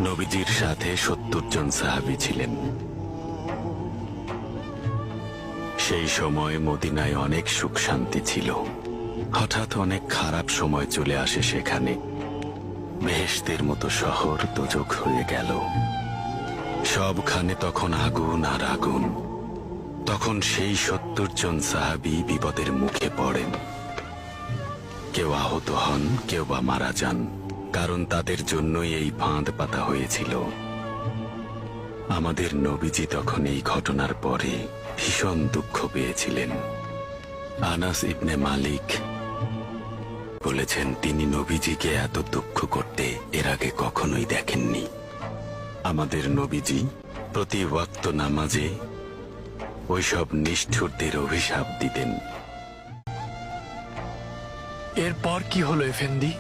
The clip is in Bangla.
নবীজির সাথে 70 জন সাহাবী ছিলেন। সেই সময় মদিনায় অনেক সুখ শান্তি ছিল। হঠাৎ অনেক খারাপ সময় চলে আসে সেখানে। বেহেশতের মতো শহর দোজখ হয়ে গেল। সবখানে তখন আগুন আর আগুন। তখন সেই 70 জন সাহাবী বিপদের মুখে পড়েন। কেউ আহত হন, কেউ বা মারা যান, কারণ তাদের জন্যই এই ফাঁদ পাতা হয়েছিল। আমাদের নবীজি তখন এই ঘটনার পরে ভীষণ দুঃখ পেয়েছিলেন। আনাস ইবনে মালিক বলেছেন, তিনি নবীজিকে এত দুঃখ করতে এর আগে কখনোই দেখেননি। আমাদের নবীজি প্রতি ওয়াক্ত নামাজে ওইসব নিষ্ঠুরদের অভিশাপ দিতেন। এরপর কি হলো এফেন্দি?